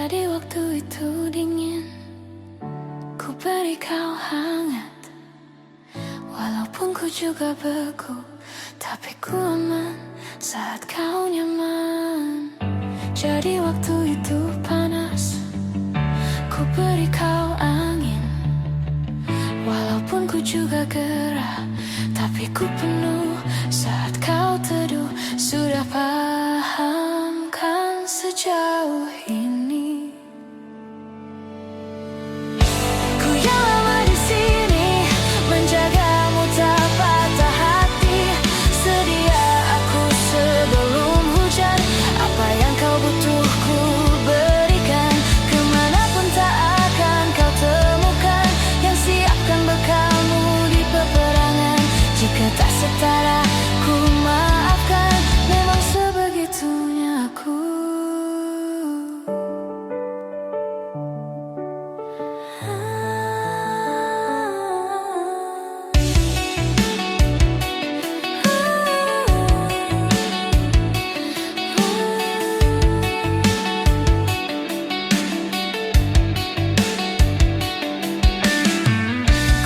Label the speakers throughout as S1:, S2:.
S1: Jadi waktu itu dingin, ku beri kau hangat. Walaupun ku juga beku, tapi ku aman saat kau nyaman. Jadi waktu itu panas, ku beri kau angin. Walaupun ku juga gerah, tapi ku penuh saat kau teduh. Sudah paham kan sejauh ini? Ku yang lama di sini, menjagamu tak patah hati. Sedia aku sebelum hujan, apa yang kau butuh ku berikan. Kemanapun tak akan kau temukan yang siapkan bekalmu di peperangan. Jika tak setara ku maafkan, memang sebegitunya aku.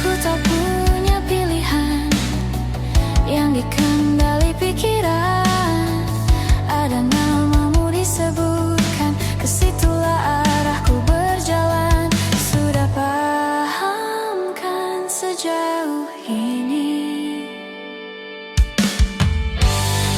S1: Ku tak punya pilihan yang dikendali pikiran. Ada namamu disebutkan, kesitulah arahku berjalan. Sudah paham kan sejauh ini?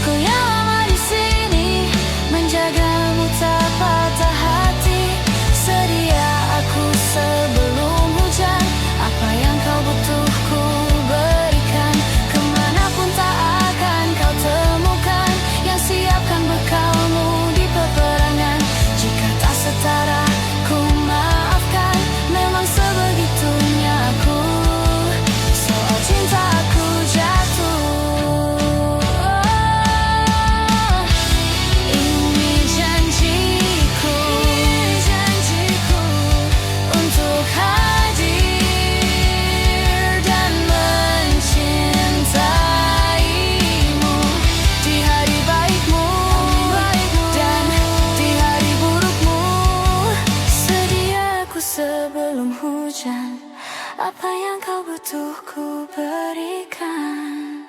S1: Ku yang lama di sini, menjagamu tak patah hati. Sedia aku sebelum hujan, apa yang kau butuh ku berikan. Kemanapun tak akan kau temukan yang siapkan bekalmu di peperangan. Jika tak setara ku maafkan, memang sebegitunya aku. Soal cinta aku jatuh. Ini janjiku untuk hadir dan mencintaimu di hari baikmu dan di hari burukmu. Sedia aku sebelum hujan, apa yang kau butuh ku berikan.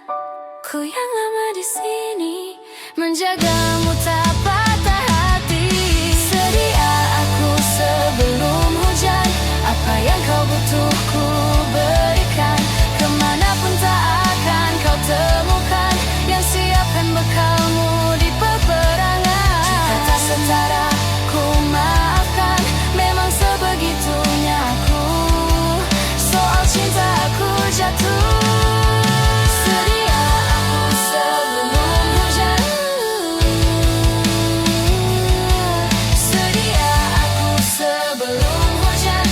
S1: Ku yang lama di sini, menjagamu tak patah hati. Sedia aku sebelum hujan, apa yang kau butuh ku berikan. Kemanapun tak akan kau temukan yang siapkan bekalmu di peperangan. Jika tak setara ku maafkan, memang sebegitunya aku. Soal cinta aku jatuh. Sedia aku sebelum hujan. Sedia aku sebelum hujan.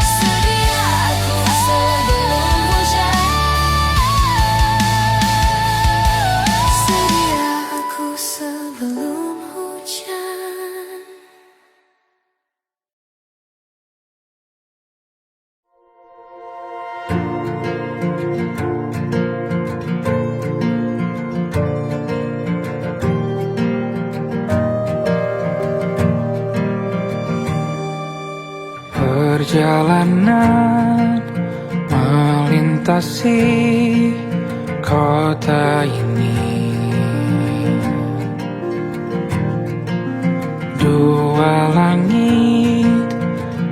S1: Sedia aku sebelum hujan. Sedia aku sebelum hujan.
S2: Perjalanan melintasi kota ini, dua langit,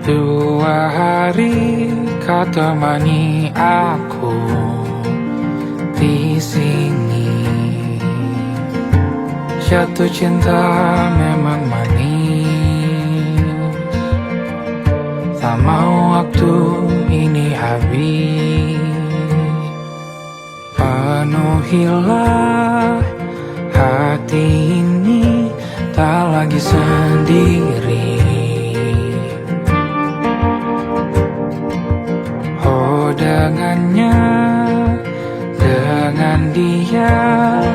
S2: dua hari kau temani aku di sini. Jatuh cinta memang manis, tak mau waktu ini habis. Penuhilah hati ini, tak lagi sendiri. Oh dengannya, dengan dia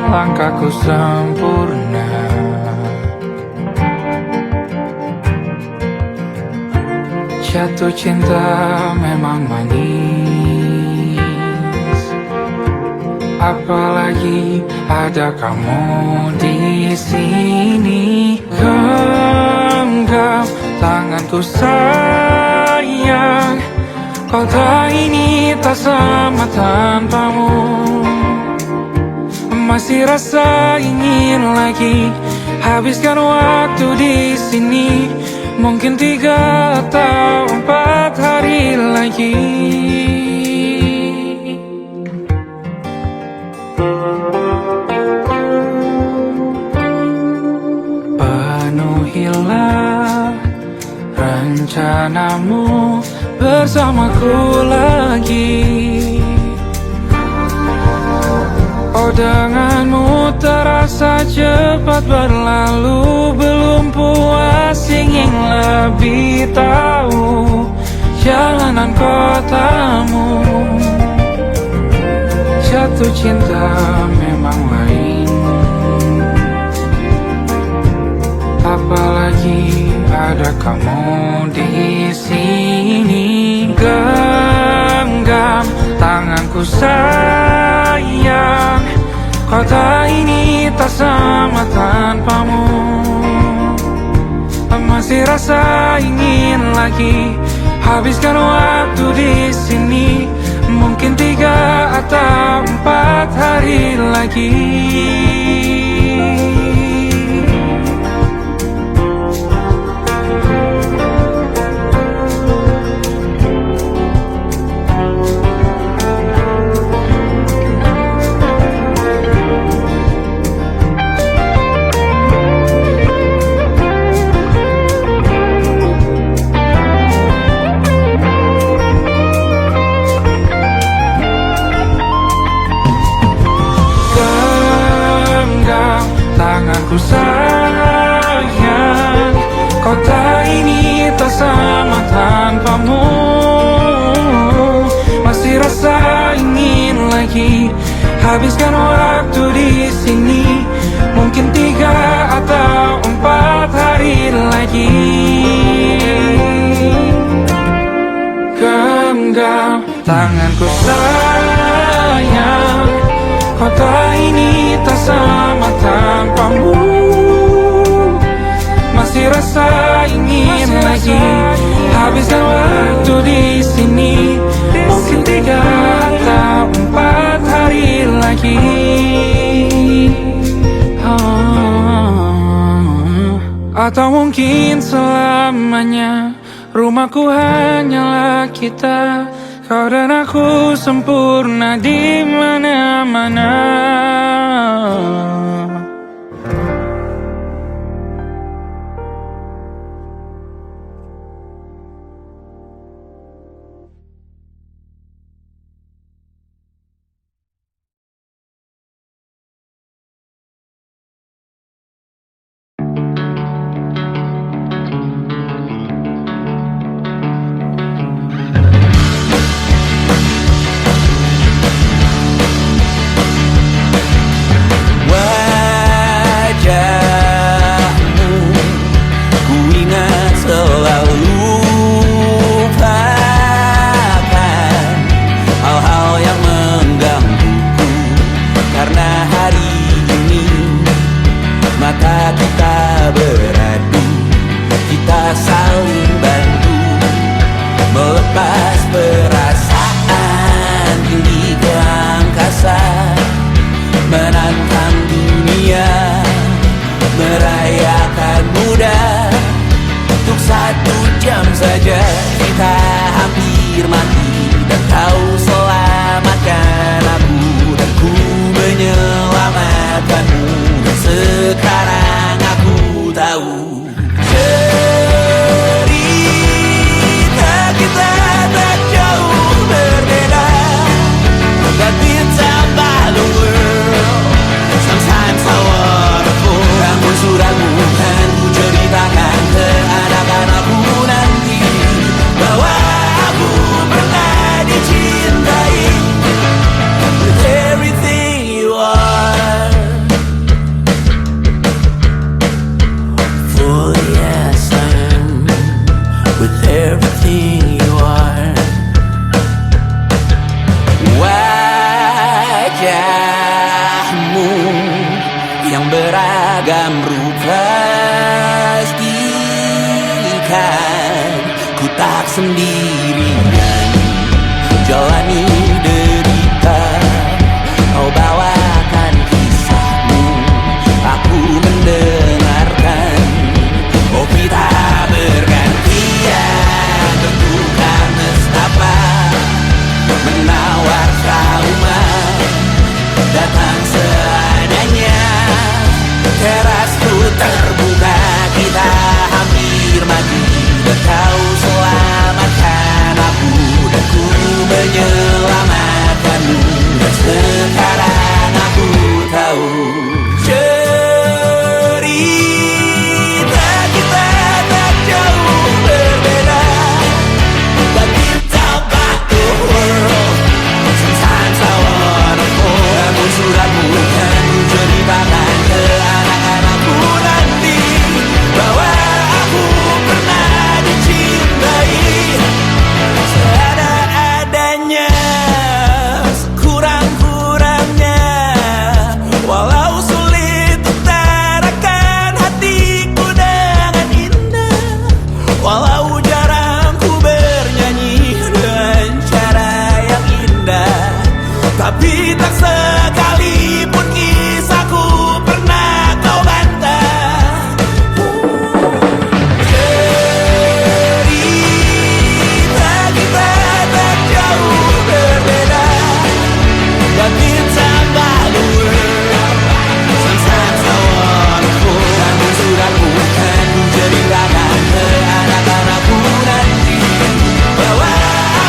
S2: langkahku sempurna. Jatuh cinta memang manis, apalagi ada kamu di sini. tanganku sayang. Kota ini tak sama tanpamu. Masih rasa ingin lagi habiskan waktu di sini. Mungkin 3 atau 4 hari lagi. Penuhilah rencanamu bersamaku lagi. Oh, denganmu terasa cepat berlalu. Belum puas ingin lebih tahu jalanan kotamu. Jatuh cinta memang lain, apalagi ada kamu di sini. Genggam tanganku sayang, kota ini tak sama tanpamu. Masih rasa ingin lagi habiskan waktu di sini. Mungkin 3 atau 4 hari lagi. Tanganku sayang, kota ini tak sama tanpamu. Masih rasa ingin lagi habiskan waktu di sini. Mungkin 3 atau 4 hari lagi. Genggam tanganku sayang, kota ini tak sama tanpamu. Masih rasa ingin lagi habiskan waktu di sini. Mungkin 3 atau 4 hari lagi. Atau mungkin selamanya. Rumahku hanyalah kita, kau dan aku sempurna di mana-mana.
S3: beragam rupa stika. sendirian jalani derita. Kau bawakan kisahmu, aku mendengarkan. Oh kita bergantian, tentukan nestapa menawar trauma, datang seadanya. Terasku terbuka, kita hampir mati, dan kau selamatkan aku, dan ku menyelamatkanmu. Dan sekarang aku tahu cerita kita tak jauh berbeda, but kita back the world. Sometimes I wanna fall. Namun suratmu kan ku ceritakan ke anak-anakku nanti bahwa aku pernah dicintai seada-adanya, sekurang-kurangnya. Walau sulit utarakan hatiku dengan indah, walau jarang ku bernyanyi dengan cara yang indah, tapi tak sekalipun kisahku pernah kau bantah. Cerita kita tak jauh berbeda, but kita malu. Sometimes I wanna fall. Namun suratmu kan ku ceritakan ke anak-anakku nanti bahwa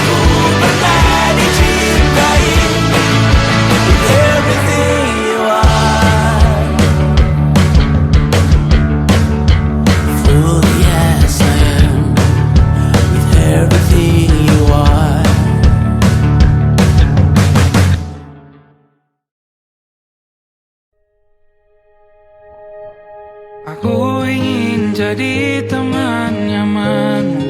S3: aku pernah dicintai. Everything you are, fully as I am, with everything you are.
S2: Aku ingin jadi teman nyamanmu,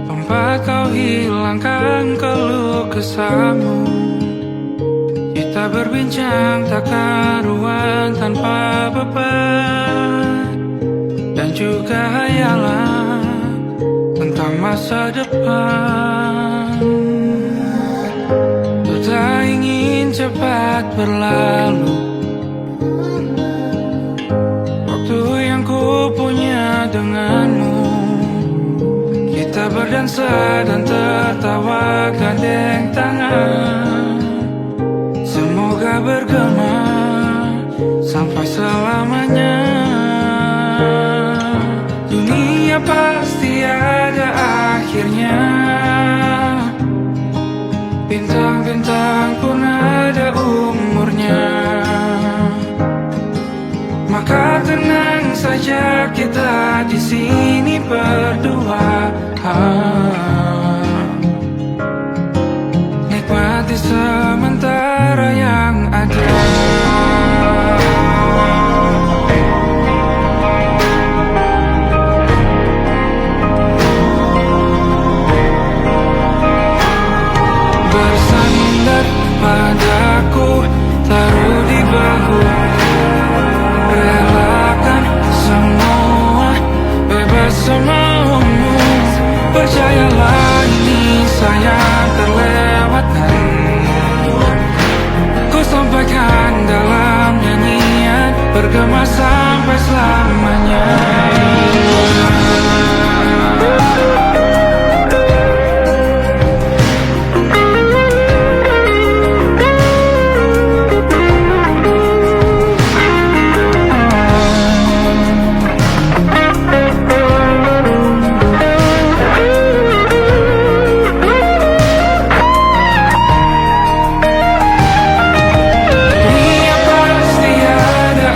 S2: tempat kau hilangkan keluh kesahmu. Kita berbincang tak karuan tanpa beban, dan juga hayalan tentang masa depan. Ku tak ingin cepat berlalu, waktu yang ku punya denganmu. Kita berdansa dan tertawa gandeng tangan, semoga bergema sampai selamanya. Dunia pasti ada akhirnya, bintang-bintang pun ada umurnya. Maka tenang saja kita di sini berdua, nikmati sementara yang ada. Bersandar padaku, taruh di bahu, relakan semua, bebas semaumu. Percayalah ini sayang terlewatkan, ku sampaikan dalam nyanyian, bergema sampai selamanya. Dunia pasti ada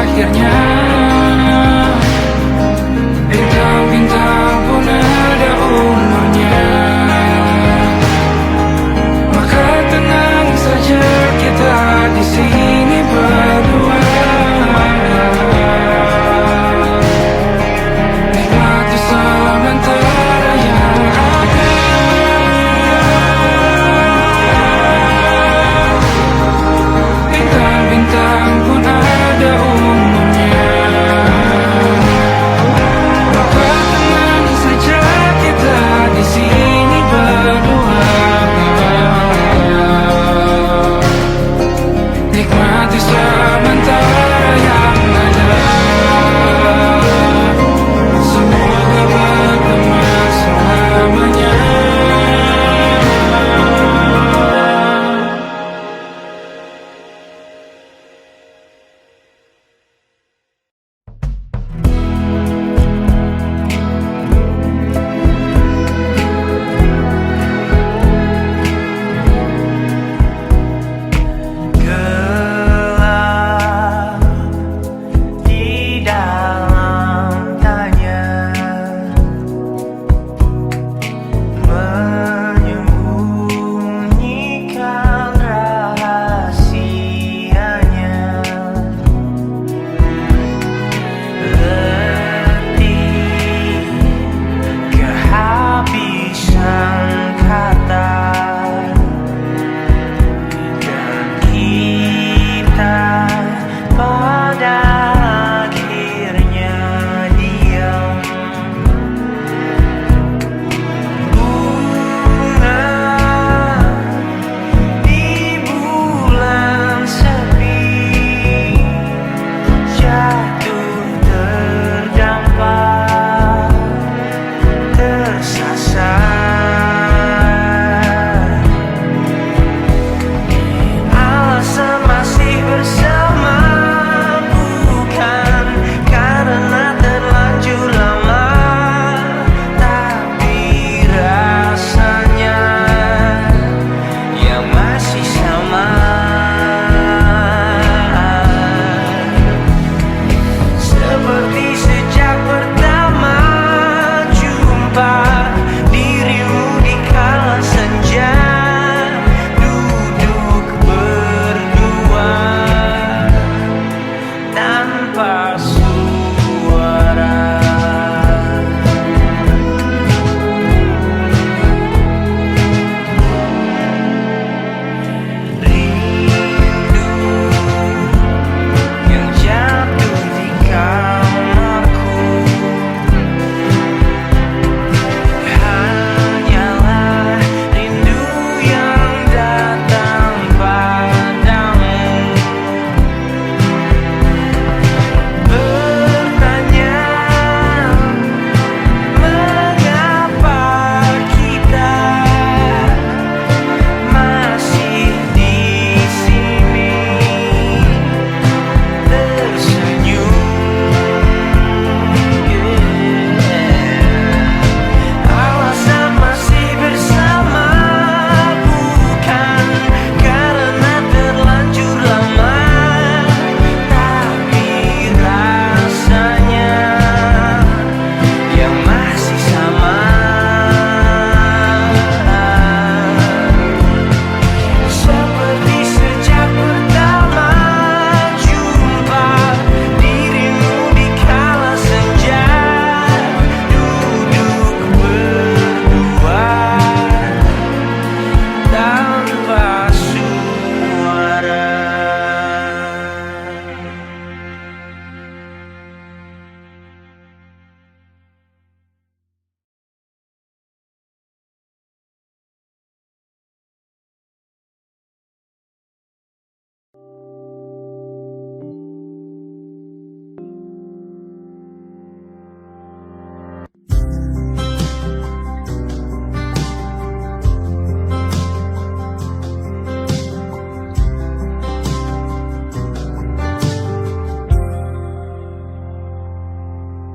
S2: akhirnya,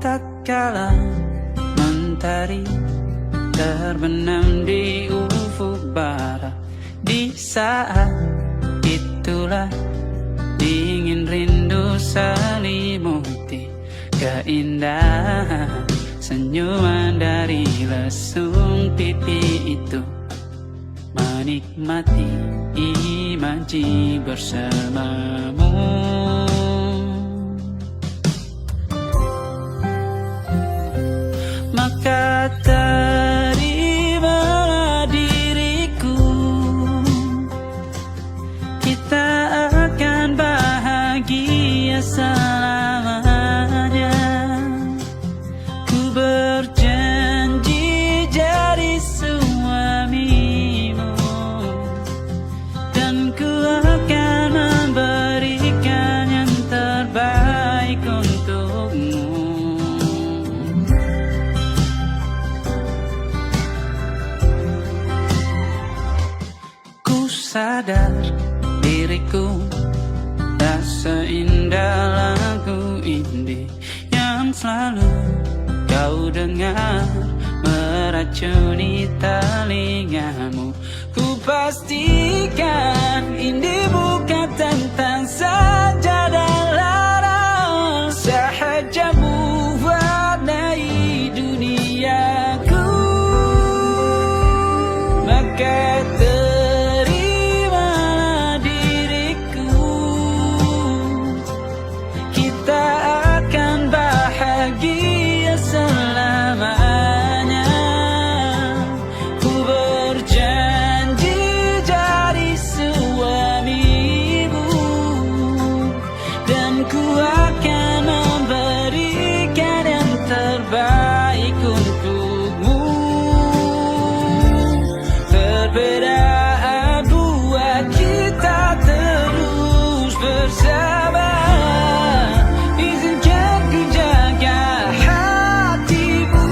S4: tatkala mentari terbenam di ufuk barat. Di saat itulah dingin rindu selimuti keindahan senyuman dari lesung pipi itu. Menikmati imaji bersamamu. Maka terimalah diriku, kita akan bahagia selamanya. Ku berjanji jadi suamimu, dan ku akan memberikan yang terbaik untukmu. Sadar diriku tak seindah lagu indie yang selalu kau dengar meracuni telingamu. Ku pastikan indie bukan tentang sajadah lara, sahaja mewarnai duniaku. Maka perbedaan buat kita terus bersama. Izinkan ku jaga hatimu.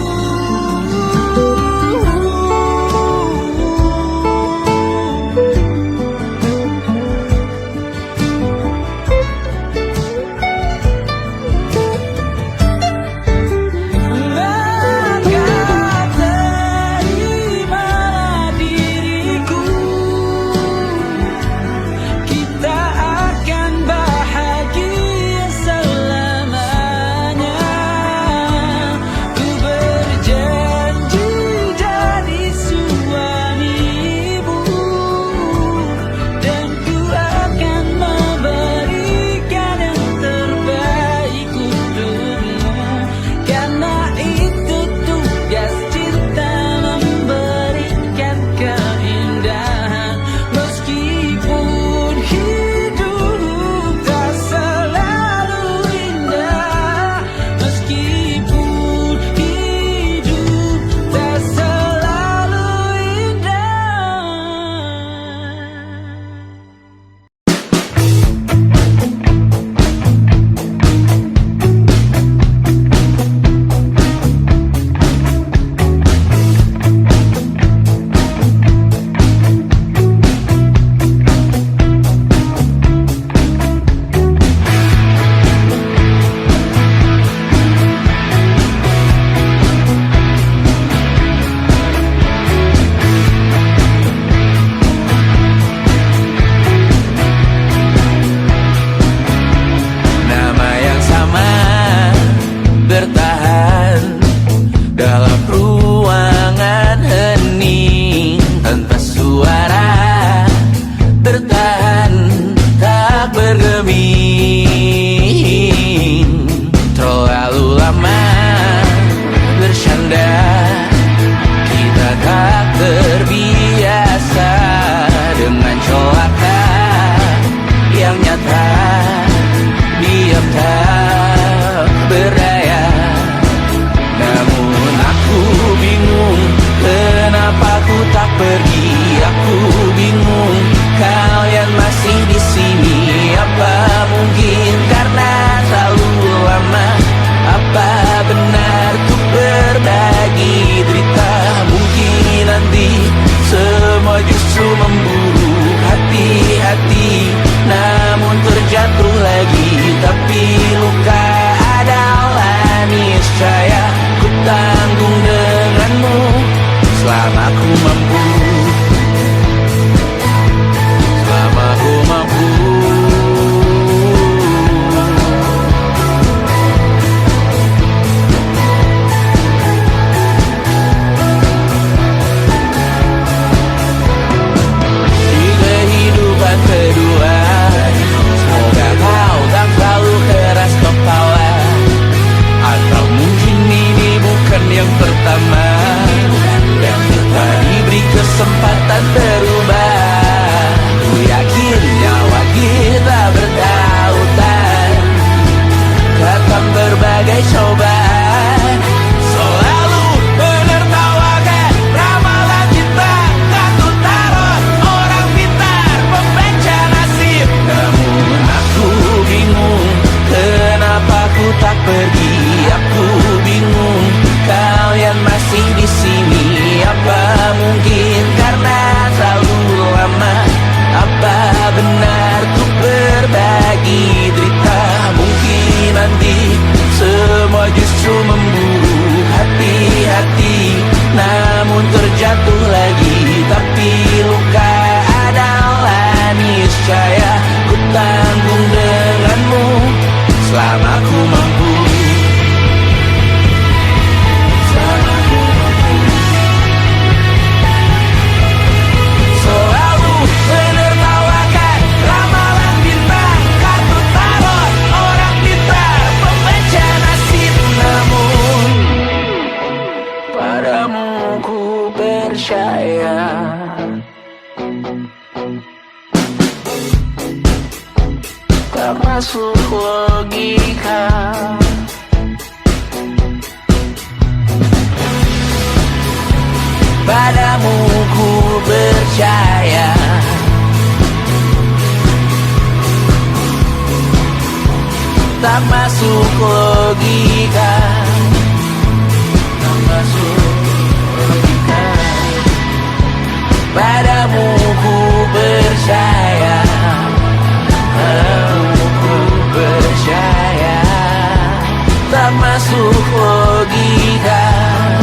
S3: Hati-hati, namun terjatuh lagi. Tapi tanggung denganmu selama ku mampu. Selama ku mampu. Di kehidupan kedua, semoga kau tak terlalu keras kepala. Atau mungkin ini bukan yang pertama, yang tak diberi kesempatan berubah. Ku yakin nyawa kita bertautan, datang berbagai cobaan, selalu menertawakan ramalan cinta. Tak ku taruh orang pintar membaca nasib. Namun aku bingung, kenapa ku tak pergi. Aku bingung, kalian masih di sini. Apa mungkin karena terlalu lama? Apa benar ku berbagi derita? Mungkin nanti semua justru memburu hati-hati, namun terjatuh lagi. Tapi luka adalah niscaya, ku tanggung denganmu selama ku mampu. Selama ku mampu. Selalu menertawakan ramalan bintang, kartu tarot orang pintar membaca nasib. Namun padamu ku percaya, tak masuk logika. Padamu ku percaya, tak masuk logika. Tak masuk logika. Padamu ku percaya, padamu ku percaya, tak masuk logika.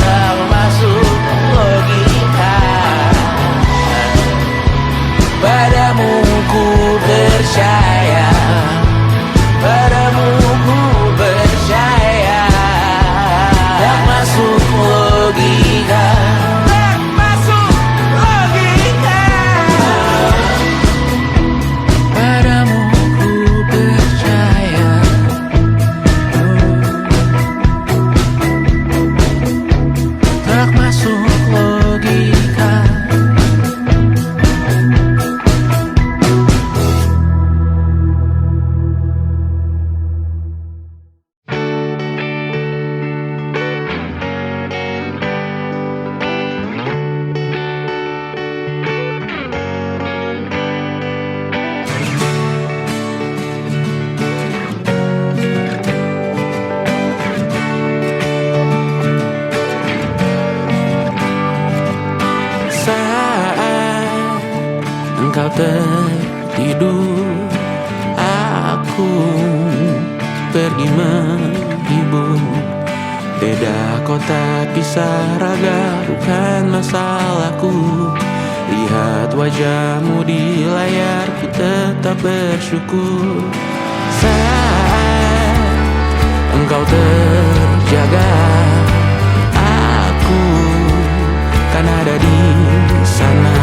S3: Tak masuk logika. Padamu ku percaya, padamu ku percaya, tak masuk logika. Tak masuk logika. Padamu ku percaya, tak masuk logika. Saat engkau tertidur, aku pergi menghibur. Beda kota pisah raga bukan masalahku. Lihat wajahmu di layar, ku tetap bersyukur. Saat engkau terjaga, aku kan ada di sana.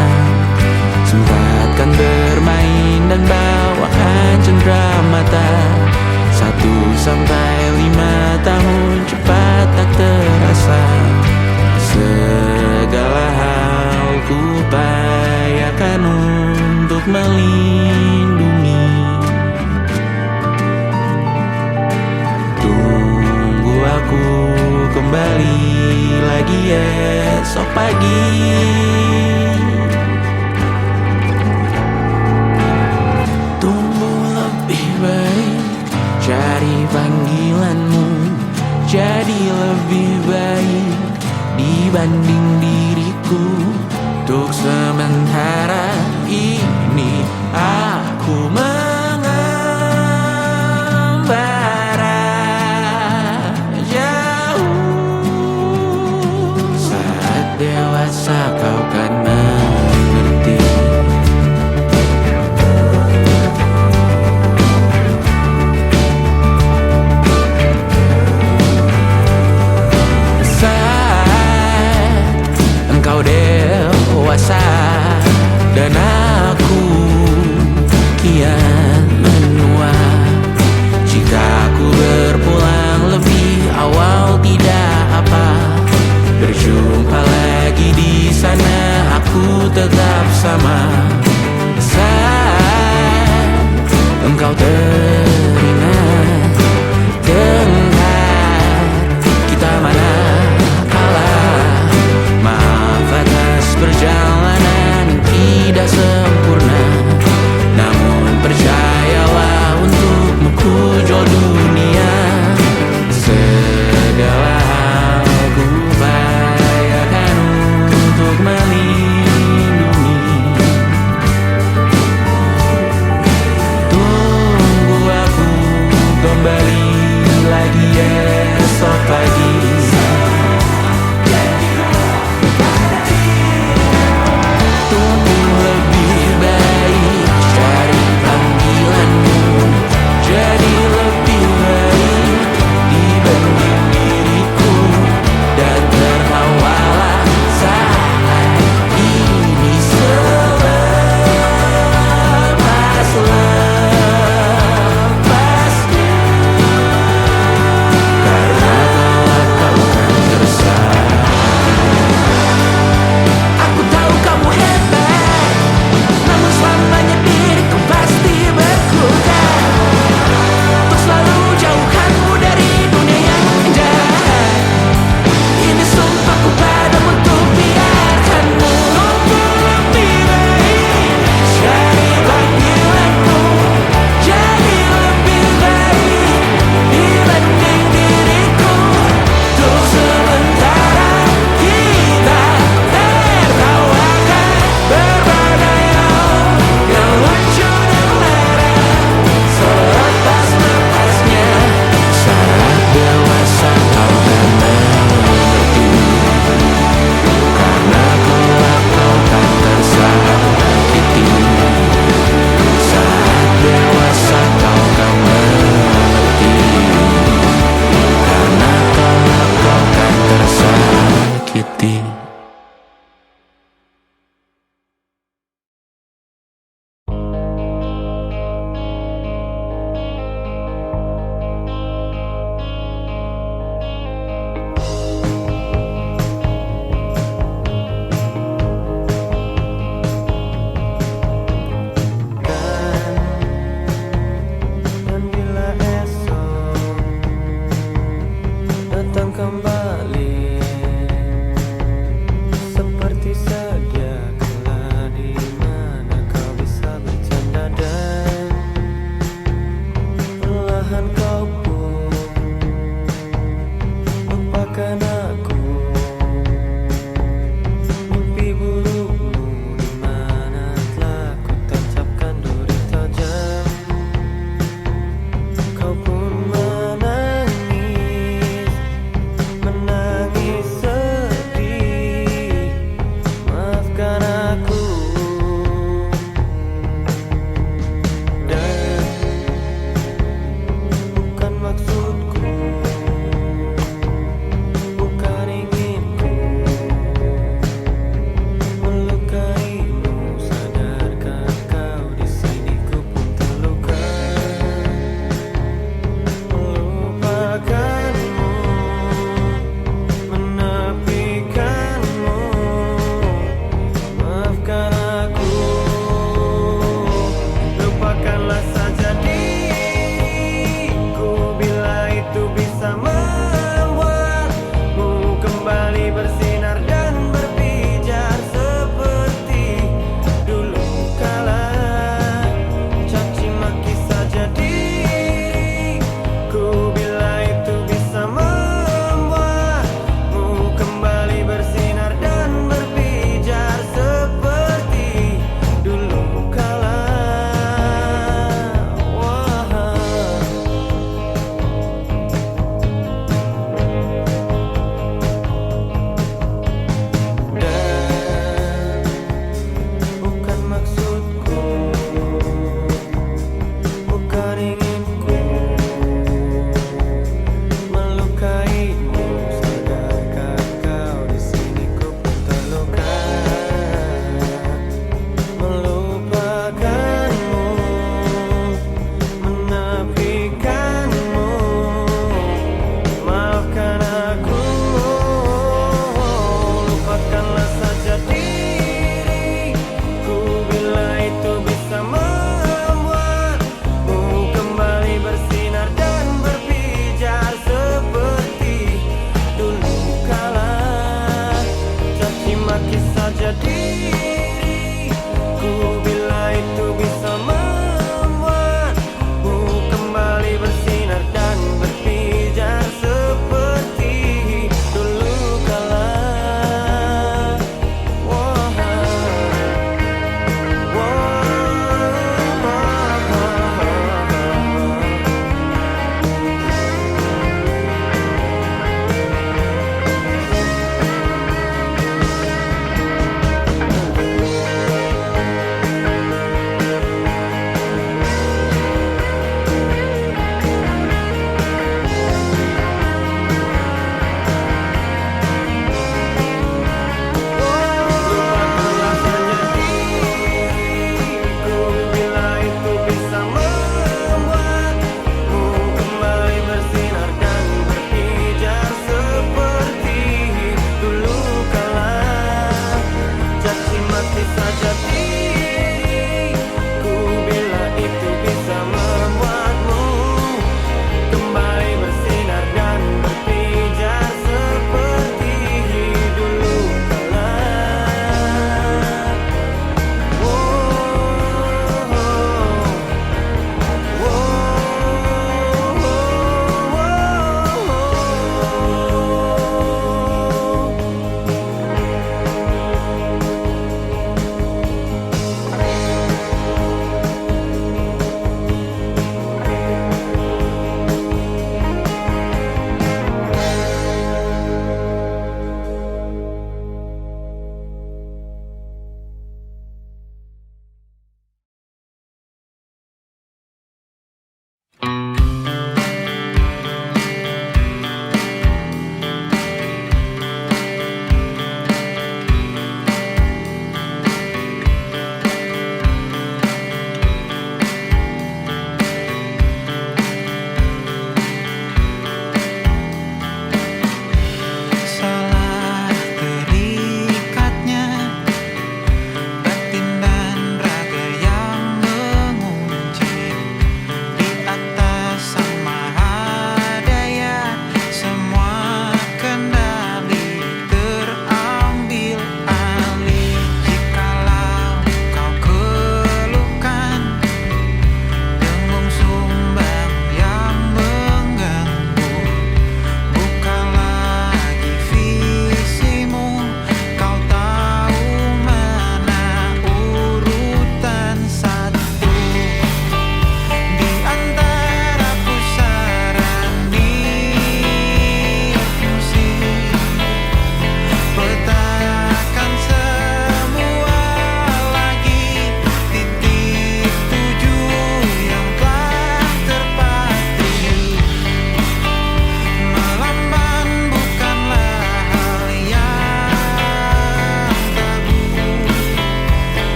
S3: Sempatkan bermain dan bawakan cenderamata. 1-5 tahun cepat tak terasa. Segala hal ku upayakan untuk melindungi. Tunggu aku kembali lagi esok pagi. Tumbuh lebih baik, cari panggilanmu. Jadi lebih baik dibanding diriku. Untuk sementara ini aku mengembara jauh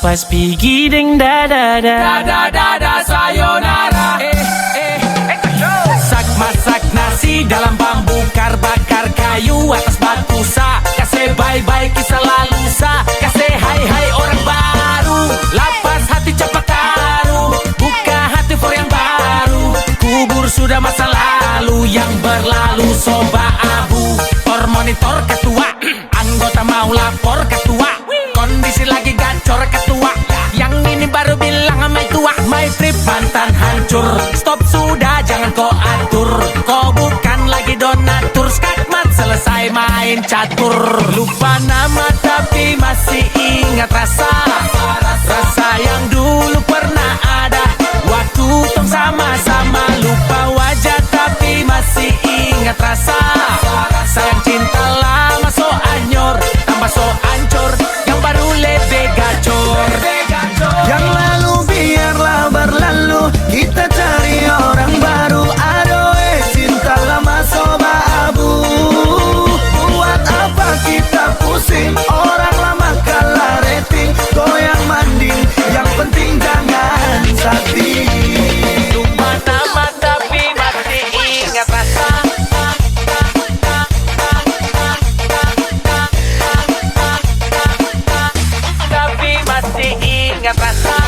S2: Lapas pigi ding da da da da da da sayonara.
S3: Masak masak nasi dalam bambu, bakar kayu atas batu sa. Kasih bye bye kisah lalu sa. Kasih hai hai orang baru. Lapas hati cepat taruh, buka hati for yang baru. Kubur sudah masa lalu yang berlalu soba abu. Tor monitor ketua, anggota mau lapor ketua. Kondisi lagi gacor ketua, yang ini baru bilang sama tua. My trip mantan hancur, stop sudah jangan kau atur. Kau bukan lagi donatur, skakmat selesai main catur. Lupa nama tapi masih ingat rasa. Rasa yang dulu pernah ada, waktu tong sama-sama. Lupa wajah tapi masih ingat rasa. Sayang cinta lama so anyor, tambah so ancur. Yang baru lebih gacor.
S5: Yang lalu biarlah berlalu, kita cari orang baru. Adoe cinta lama soba abu. Buat apa kita pusing, orang lama kalah rating. Goyang manding, yang penting jangan sakit.
S3: Lupa nama tapi masih ingat rasa. Tapi masih ingat rasa.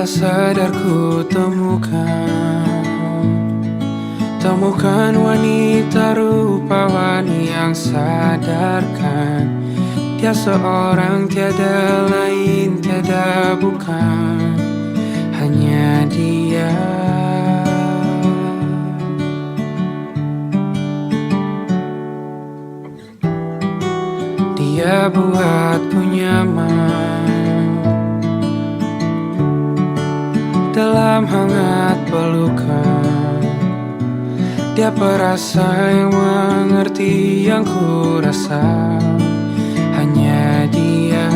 S2: Tak sadar ku temukan wanita rupawan yang sadarkan dia seorang tiada lain, tiada bukan, hanya dia. Dia buatku nyaman dalam hangat pelukan. Dia perasa yang mengerti yang ku rasa, hanya dia.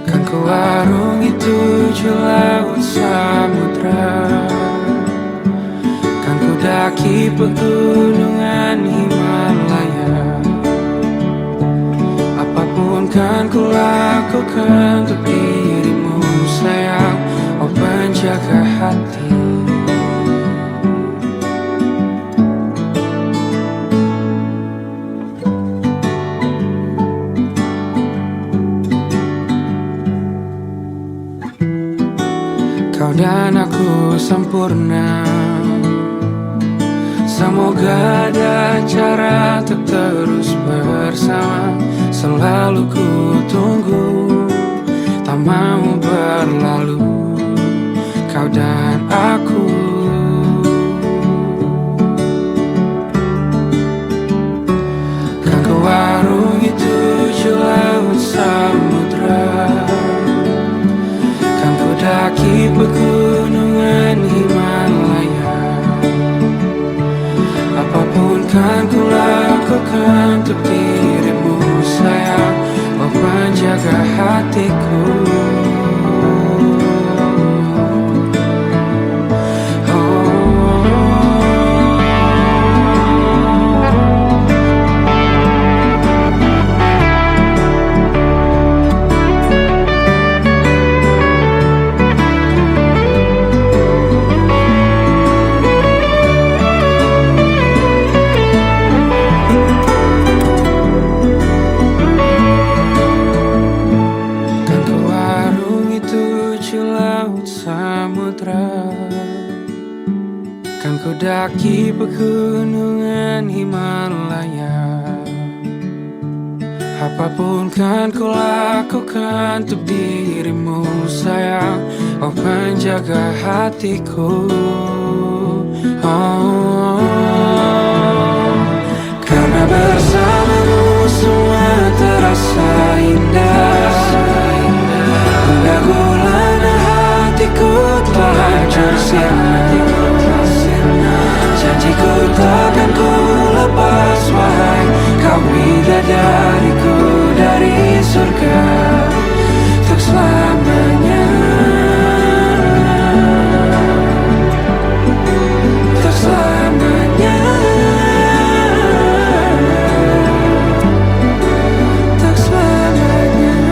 S2: Kan ku arungi 7 laut samudra, kan ku daki pegunungan Himalaya. Apapun kan ku lakukan untuk dirimu sayang, oh penjaga hati. Kau dan aku sempurna, semoga ada cara untuk terus bersama. Selalu ku tunggu, tak mau berlalu, kau dan aku. Kan ku arungi 7 laut samudra, kan ku daki pegunungan Himalaya. Apapun kan ku lakukan untuk dirimu sayang, oh penjaga hatiku. Kan ku daki pegunungan Himalaya. Apapun kan ku lakukan untuk dirimu sayang, oh penjaga hatiku. Karena bersamamu semua terasa indah. tersirna. Janjiku takkan ku lepas, wahai kau bidadariku dari surga untuk selamanya, untuk selamanya, untuk selamanya.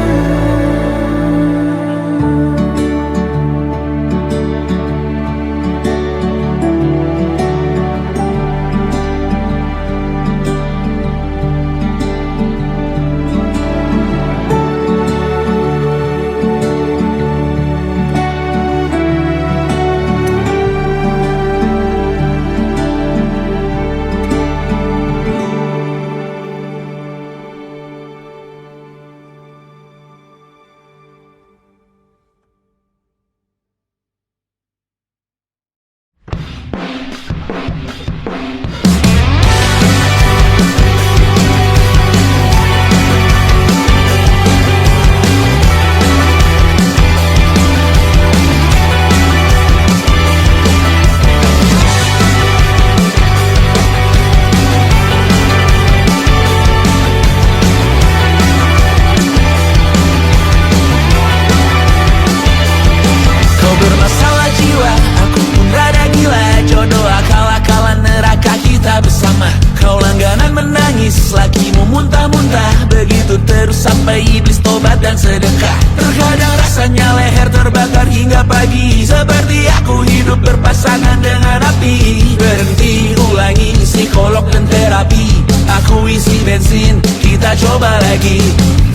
S3: Sampai iblis tobat dan sedekah. Terkadang rasanya leher terbakar hingga pagi, seperti aku hidup berpasangan dengan api. Berhenti, ulangi psikolog dan terapi. Aku isi bensin, kita coba lagi.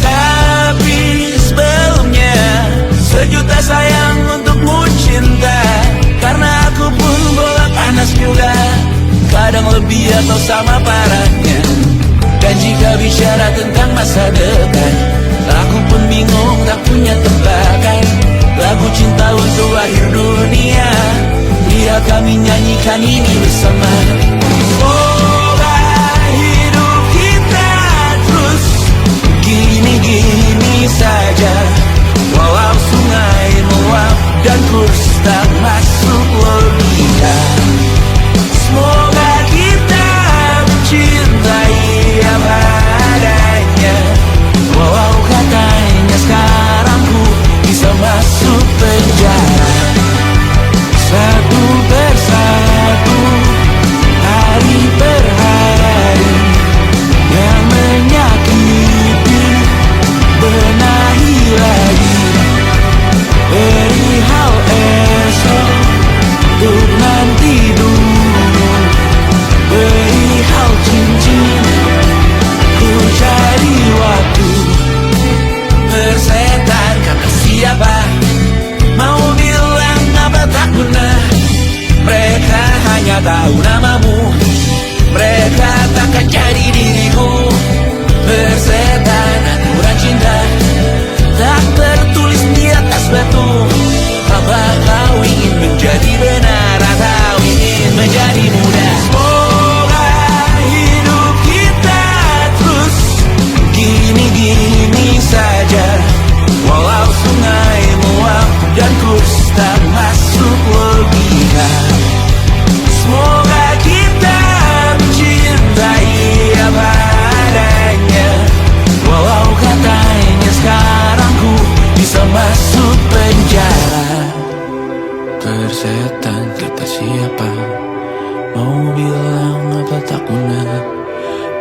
S3: Tapi sebelumnya, sejuta sayang untukmu cinta. Karena aku pun bola panas juga, kadang lebih atau sama parahnya. Dan jika bicara tentang masa depan, aku pun bingung tak punya tebakan. Lagu cinta untuk akhir dunia, biar kami nyanyikan ini bersama. Semoga hidup kita terus gini-gini saja, walau sungai meluap dan kurs tak masuk logika. Semoga kita mencintai apa adanya, walau katanya sekarang ku bisa masuk penjara. Satu persatu, hari per hari, yang menyakiti benahi lagi. Perihal esok untuk nanti dulu, perihal cincin ku cari waktu. Persetan kata siapa, mau bilang apa tak guna. Mereka hanya tahu namamu, mereka takkan jadi diriku. Persetan aturan cinta tak tertulis di atas batu. Apa kau ingin menjadi benar atau ingin menjadi muda? Semoga hidup kita terus gini-gini saja, walau sungai meluap dan kurs tak masuk logika. Semoga kita mencintai apa adanya, walau katanya sekarang ku bisa masuk penjara. Persetan kata siapa, mau bilang apa tak guna.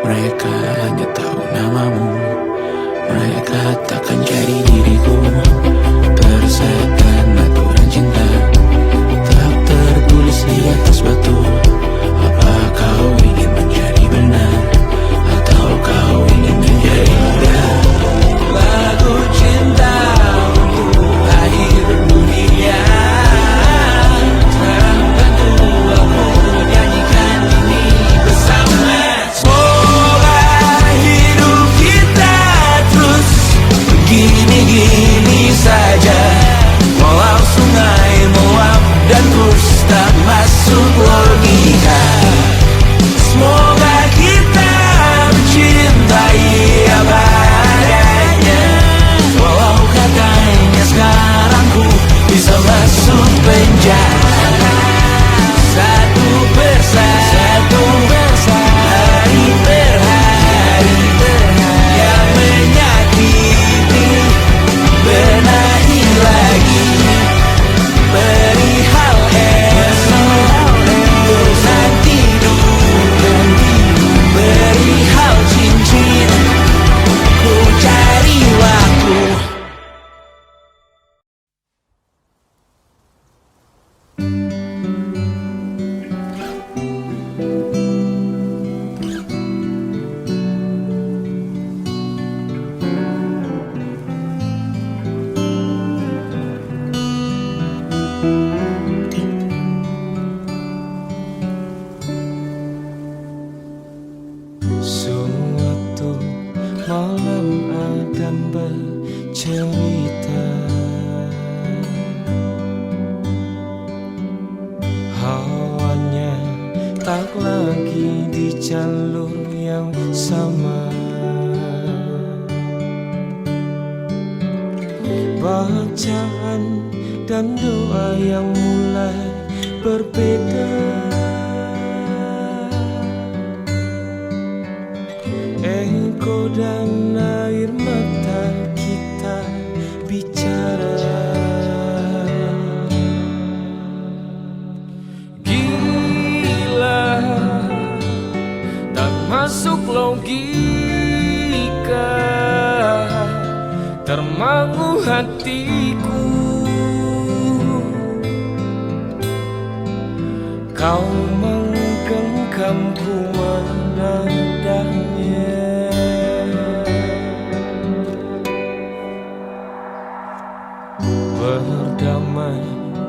S3: Mereka hanya tahu namamu, mereka takkan jadi diriku. Persetan aturan cinta tak tertulis di atas batu. Apa kau ingin menjadi benar atau kau ingin menjadi muda? Lagu cinta untuk akhir dunia, sekarang bantu aku nyanyikan ini bersama. Semoga hidup kita terus begini-gini
S6: alam Adam bercerita. Hawanya tak lagi di jalur yang sama. Bacaan dan doa yang mulai berbeda. Ego dan air mata kita bicara. Gila, tak masuk logika, termangu hatiku. Kau menggenggamku menadahnya. Berdamai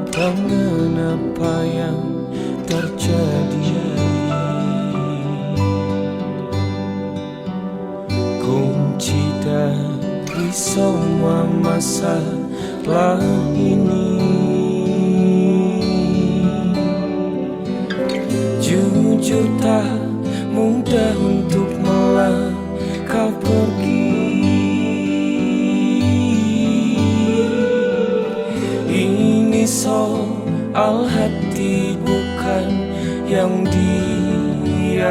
S6: dengan apa yang terjadi. Kunci dari semua masalah ini, jujur tak mudah untuk melangkah pergi. Ini soal hati bukan yang diyakini.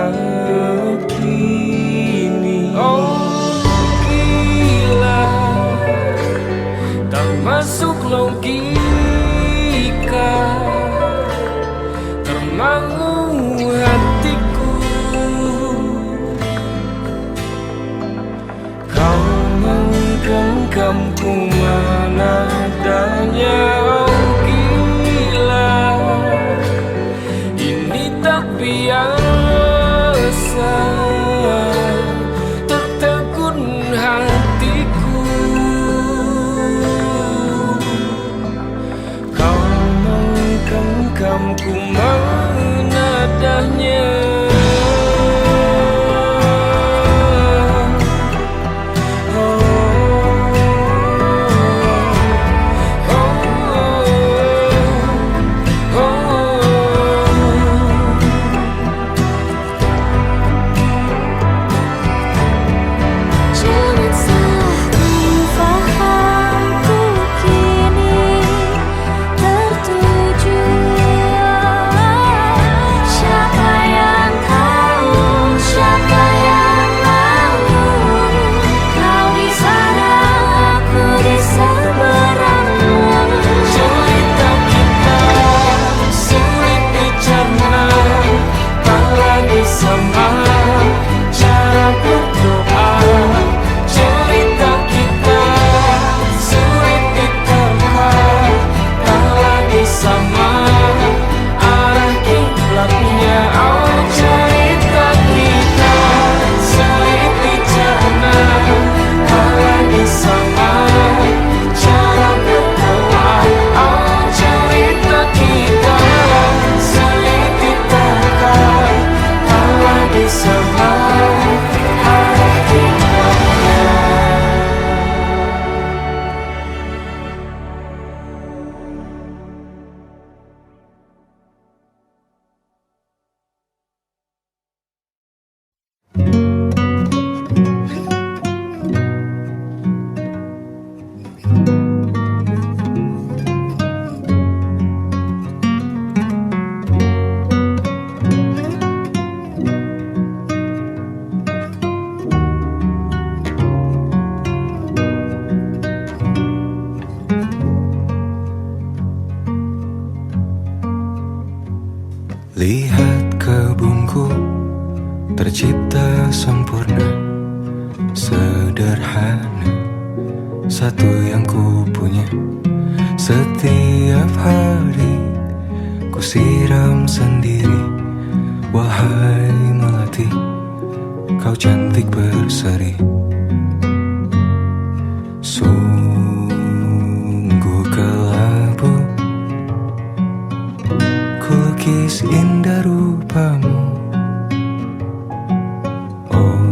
S6: Oh gila, tak masuk logika, termangu hatiku. Kau menggenggamku menadanya. Oh gila, ini tak biasa, tertegun hatiku. Kau menggenggamku menadahnya.
S1: Jangan salah fahamku kini tertuju. Siapa yang tahu, siapa yang mahu? Kau di sana, aku di seberangmu.
S6: Cerita kita sulit dicerna, tak lagi sama cara berdoa. Cerita kita sulit diterka, tak lagi sama arah kiblatnya. Oh cerita kita sulit dicerna, tak lagi sama cara berdoa. Oh cerita kita sulit diterka, tak lagi sama arah kiblatnya. Lihat kebunku tercipta sempurna, sederhana, satu yang ku punya. Setiap hari ku siram sendiri. Wahai melati, kau cantik berseri. Sungguh kelabu kulukis indah rupamu. Oh,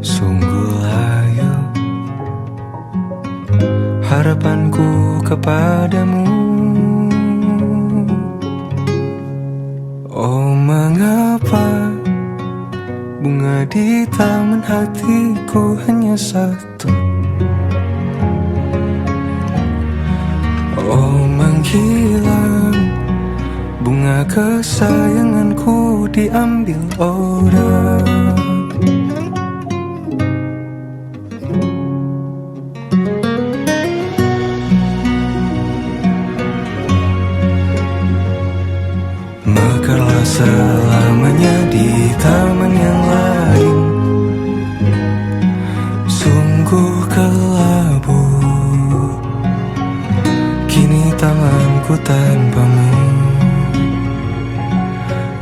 S6: sungguh padamu. Oh mengapa bunga di taman hatiku hanya satu. Oh menghilang bunga kesayanganku diambil orang. Mekarlah selamanya di taman yang lain. Sungguh kelabu kini tanganku tanpamu.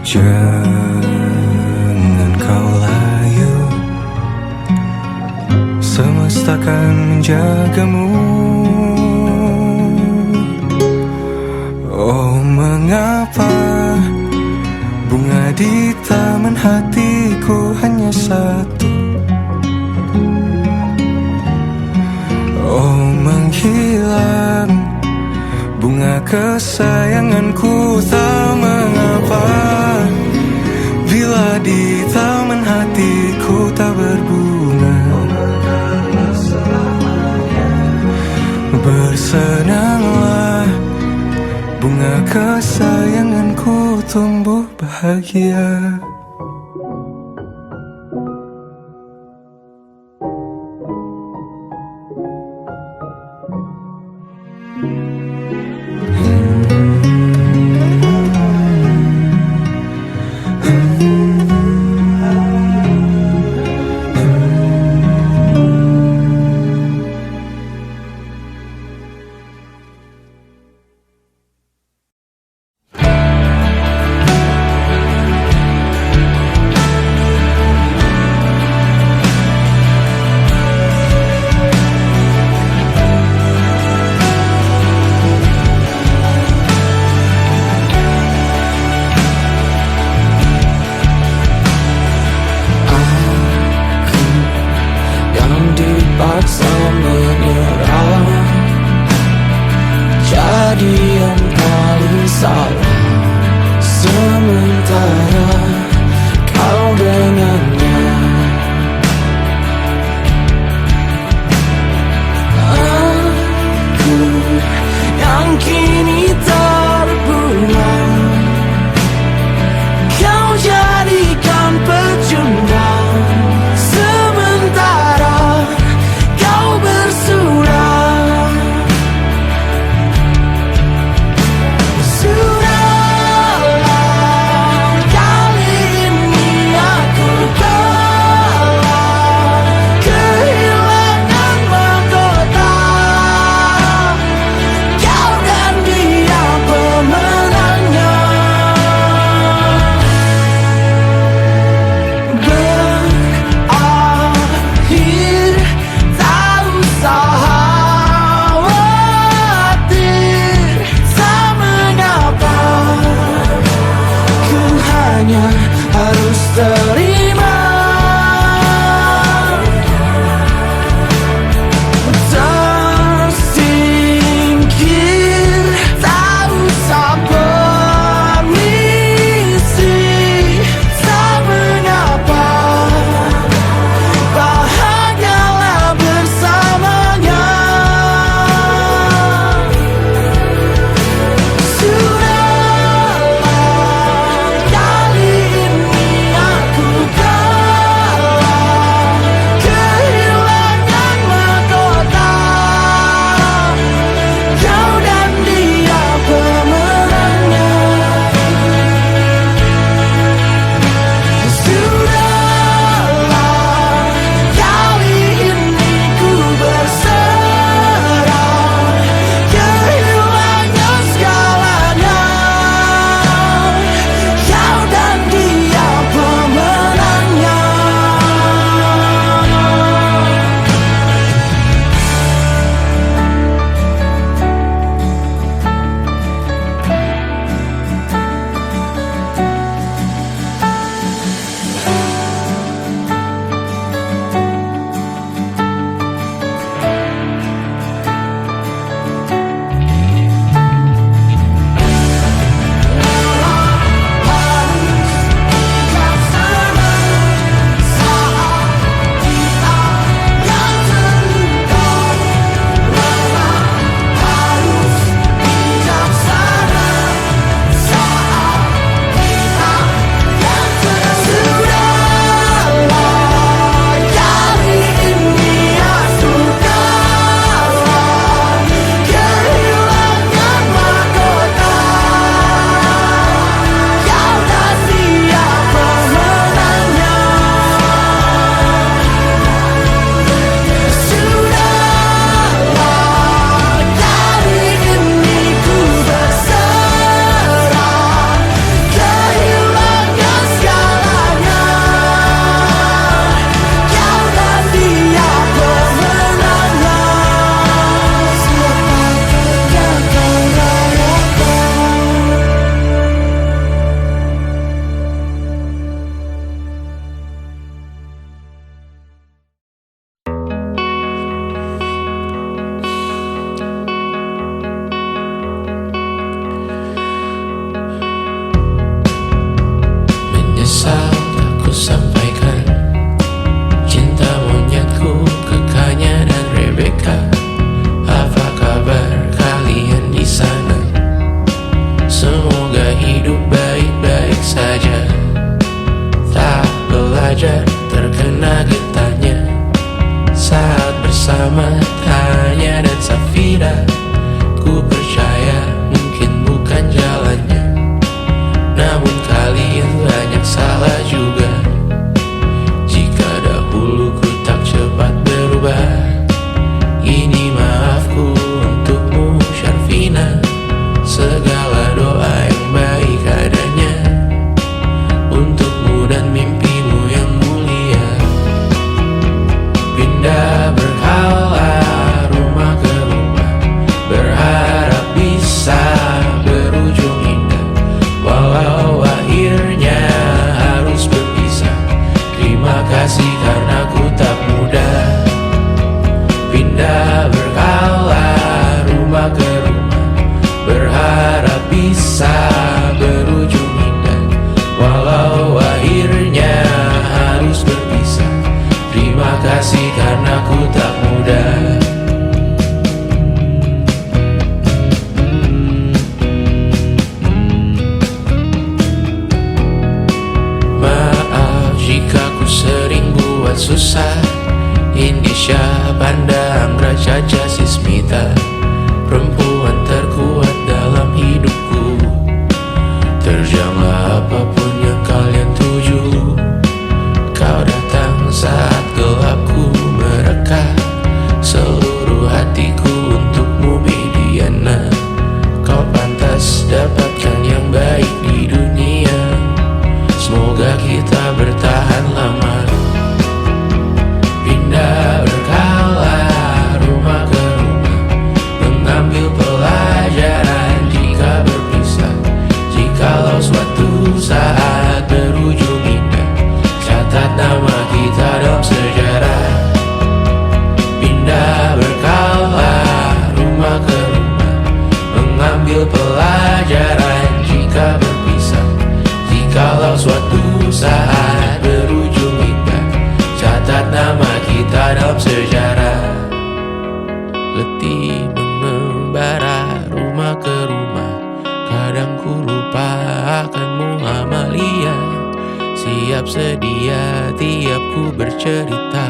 S6: Jangan kau layu, semesta akan menjagamu. Oh mengapa bunga di taman hatiku hanya satu. Oh menghilang bunga kesayanganku tak mengapa. Bila di taman hatiku tak berbunga, bersenanglah bunga kesayanganku tumbuh bahagia.
S4: Dipaksa menyerah, jadi yang paling salah. Sementara kau dengannya, aku yang kini terbunga, kau jadikan pecundang. Sementara kau bersurah, surah
S7: bersama Tanya dan Safira. Ku percaya mungkin bukan jalannya, namun kalian banyak salah juga. Jika dahulu ku tak cepat berubah, ini maafku untukmu Syarfina. Segala doa yang baik adanya untukmu dan mimpimu yang mulia. Pindah berhala rumah ke rumah, berharap bisa berujung indah. Walau akhirnya harus berpisah, terima kasih karena ku tak mudah. Pindah berhala rumah ke rumah, berharap bisa berujung indah. Walau akhirnya harus berpisah, terima kasih karena ku tak mudah. Maaf jika ku sering buat susah. Indonesia pandang Raja Sismita, perempuan terkuat dalam hidupku. Terjanglah apapun yang kalian tuju. Kau datang saat gelapku mereka, seluruh hatiku untukmu Mediana. Kau pantas dapatkan yang baik di dunia, semoga kita bertahan lama. Pindah berkala rumah ke rumah, mengambil pelajaran jika berpisah. Jikalau suatu saat berujung indah, catat nama kita dalam sejarah. Pindah berkala rumah ke rumah, mengambil pelajaran jika berpisah. Jikalau suatu saat berujung indah, catat nama kita dalam sejarah. Letih mengembara rumah ke rumah, kadang ku lupa akanmu Amalia. Siap sedia tiap ku bercerita,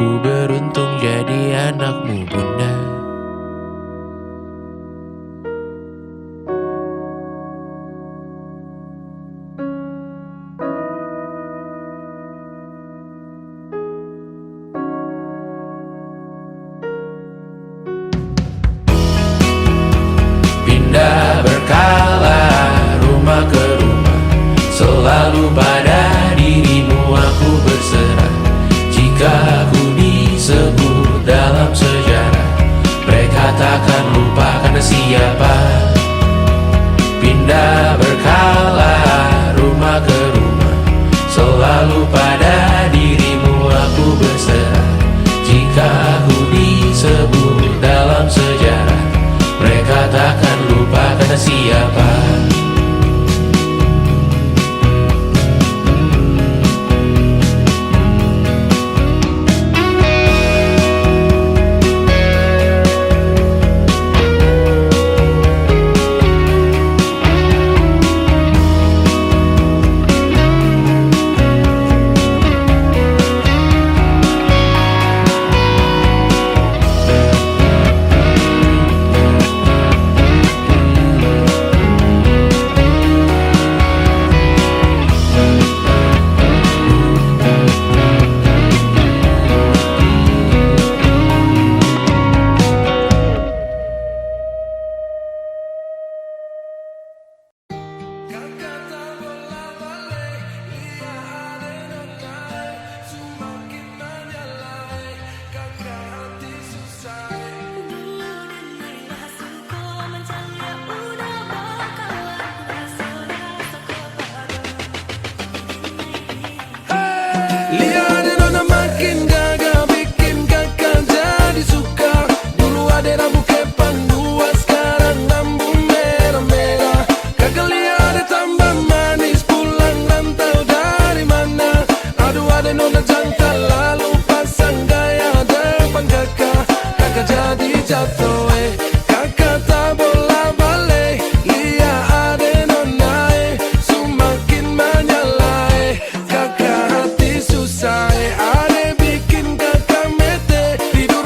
S7: ku beruntung jadi anakmu bunda. Pindah berkala rumah ke rumah, selalu pada dirimu aku berserah. Jika aku disebut dalam sejarah, mereka takkan lupa karena siapa. Pindah berkala rumah ke rumah, selalu pada dirimu aku berserah. Jika aku disebut dalam sejarah, mereka takkan lupa karena siapa.
S4: Ade bikin kakak mete, tidur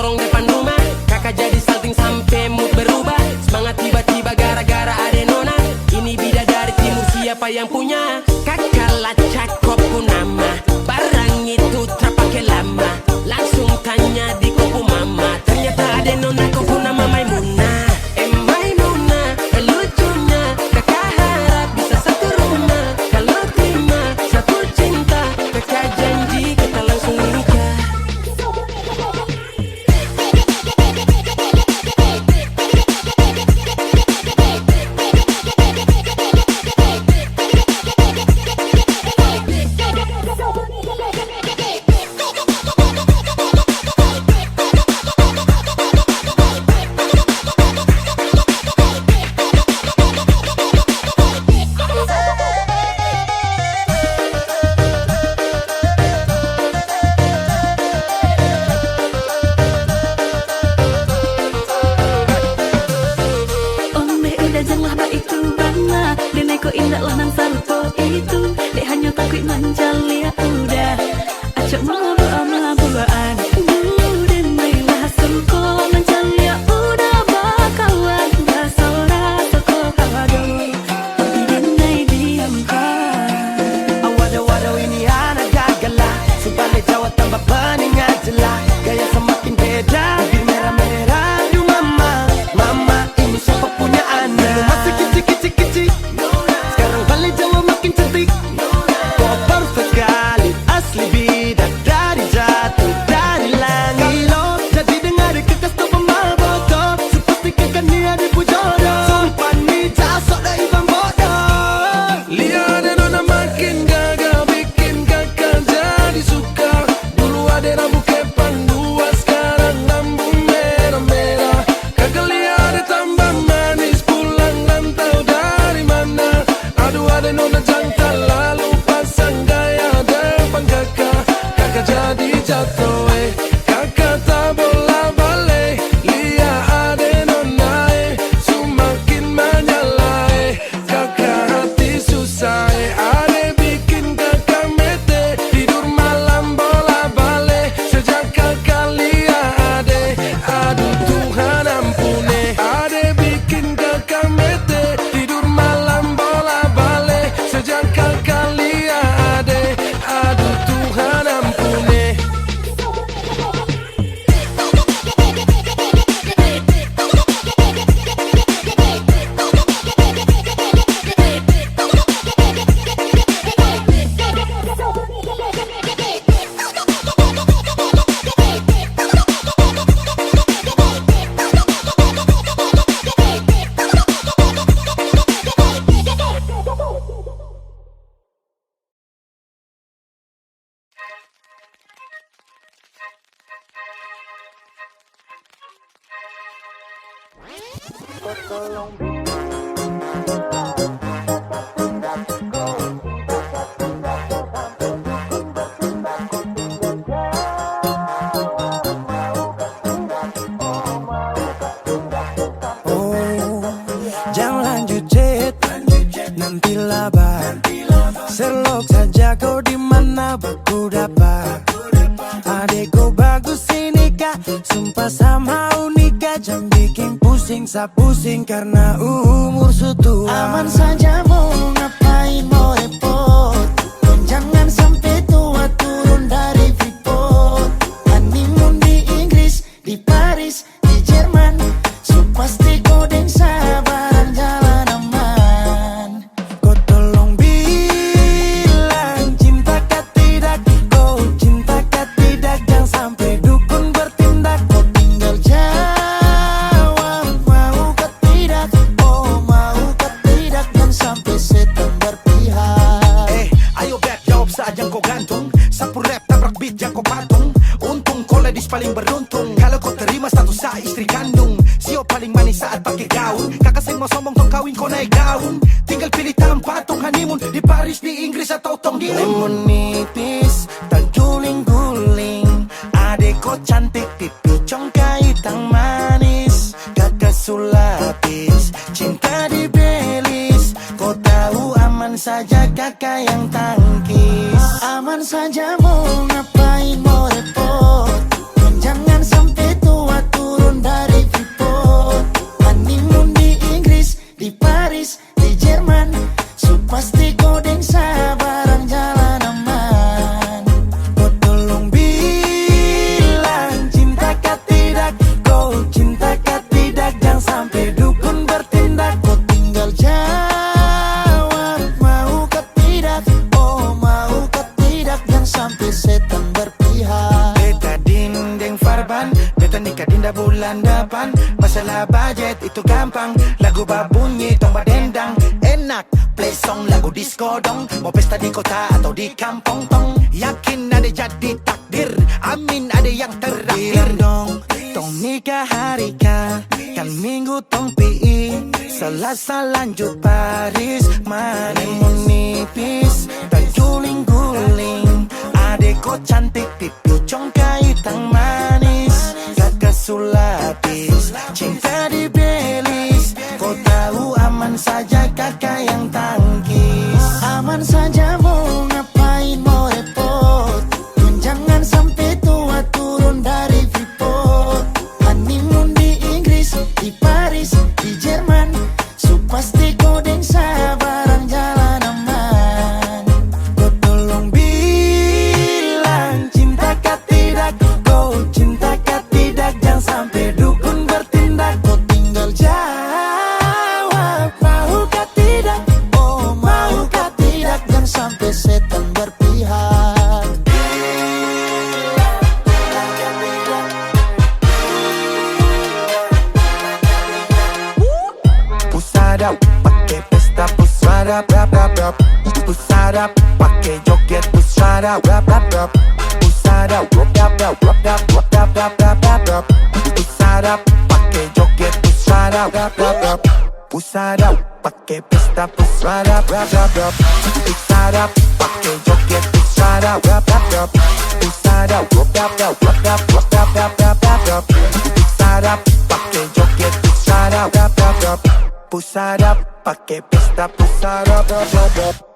S3: lorong depan rumah. Kakak jadi salting sampai mood berubah. Semangat tiba-tiba gara-gara ada nona. Ini bidadari timur siapa yang punya? Kakak lacak kopu nama. Barang itu terpakai lama. Langsung tanya di kopu mama. Ternyata ada nona kopu nama Maimunah. Maimunah, lucunya kakak harap bisa satu rumah. Kalau terima satu cinta, kakak janji kita langsung nikah.
S1: Ombe udah janganlah ba itu bana. Dene ko indah lah nang sarupo itu. Dek hanya takut manjali ya udah. Acok mabu amabuan. Dene lah sulko manjali ya udah bakawan. Basora toko kawado. Dene diam kan.
S5: Awado-wado ini anak gagala. Subale Jawa tambah peningat jelas. Gaya semakin beda. Bibir merah-merah. Aduh mama, mama ini siapa punya anak? Masih kicik-kicik-kicik. Sekarang balik Jawa makin cantik. Kau perfect kali. Asli bidadari jatuh dari langit. Kalau jadi dengar kekas tu pemabotol. Sepastikan kan dia dipujodoh. Sumpah ni jasok dah ibang bodoh.
S6: Lihat ada nona makin gagal, bikin kakak jadi suka. Dulu ada rambut kepang dua, sekarang rambut merah-merah. Kakak lihat ada tambah manis, pulang rantau dari mana? Aduh ada nona jantan, lalu pasang gaya depan kakak. Kakak jadi jatuh, kakak tak bola balik. Lihat ada nona, semakin menyala, kakak hati susah, ada bikin kakak mete. Tidur malam bola balik, sejak kakak lihat ade. Aduh Tuhan ampuni, ada bikin kakak mete. Tidur malam bola balik, sejak kakak lihat ade. Aduh Tuhan ampuni.
S5: Jangan lanjut chat, nanti labar. Serlok saja kau di mana baku dapat. Adekku bagus ini kak, sumpah sama unika. Jangan bikin pusing, sa pusing karena umur sutua. Aman saja mau ngapain mau repot. Jangan sampai tua turun dari Freeport. Honeymoon di Inggris, di Paris, di Jerman. So pasti kau deng sabaran jalan aman. Kau tolong bilang cinta kah tidak. Kau cinta kah tidak. Jangan sampai dukun bertindak. Kau tinggal jawab mau kah tidak. Oh mau kah tidak. Jangan sampai setan berpihak.
S8: Ayo bet jawab saja kau gantung. Sapu rap tabrak beat yang kau patung. Untung kau ladies paling beruntung. Kalau kau terima status sa istri kandung. Sio paling manis saat pakai gaun. Kakak sing mau sombong tong kawin kau naik daun. Tinggal pilih tempat tong honeymoon. Di Paris, di Inggris atau tong di
S5: Lemon nipis, tak guling-guling. Adek kau cantik, pipi congkai tang manis. Kakak sulapis, cinta di belis. Kau tahu aman saja kakak yang tangkis. Aman saja mau ngapain mau repot. Jangan sampai tua bulan depan. Masalah budget itu gampang, lagu babunyi tong badendang. Enak, play song lagu disco dong. Mau pesta di kota atau di kampung tong. Yakin ada jadi takdir, amin ada yang terakhir dong. Tong nikah hari kan minggu tong PI, Selasa lanjut Paris. Mani mau nipis dan guling-guling. Adeko cantik pipi congkai tang manis. Kakak sulapis cinta di belis. Kau tahu aman saja kakak yang tangkis. Aman saja mau ngapain mau repot. Jangan sampai tua turun dari Freeport. Honeymoon di Inggris, di Paris, di Jerman. Pasti kodeng sabarang jalan aman. Kau tolong bilang cinta kah tidak. Kau cinta kah tidak. Jangan sampai dukun bertindak. Kau tinggal jawab mau kah tidak. Oh mau kah tidak. Jangan sampai setan berpihak. Pusadap, pakai pesta pusadap, rap rap rap. Pusadap, pakai joget pusadap, rap rap rap. Pusadap, rap rap rap rap rap rap rap rap rap rap. Pusadap, pakai joget pusadap, rap rap rap. Pusadap, pakai pesta pusadap, rap rap rap. Pusadap, pakai joget pusadap, rap rap rap. Pusadap, rap rap rap rap rap rap rap rap rap rap. Pusadap, pakai joget pusadap, rap rap rap. Pusadap, pakai pesta pusadap, rap rap rap.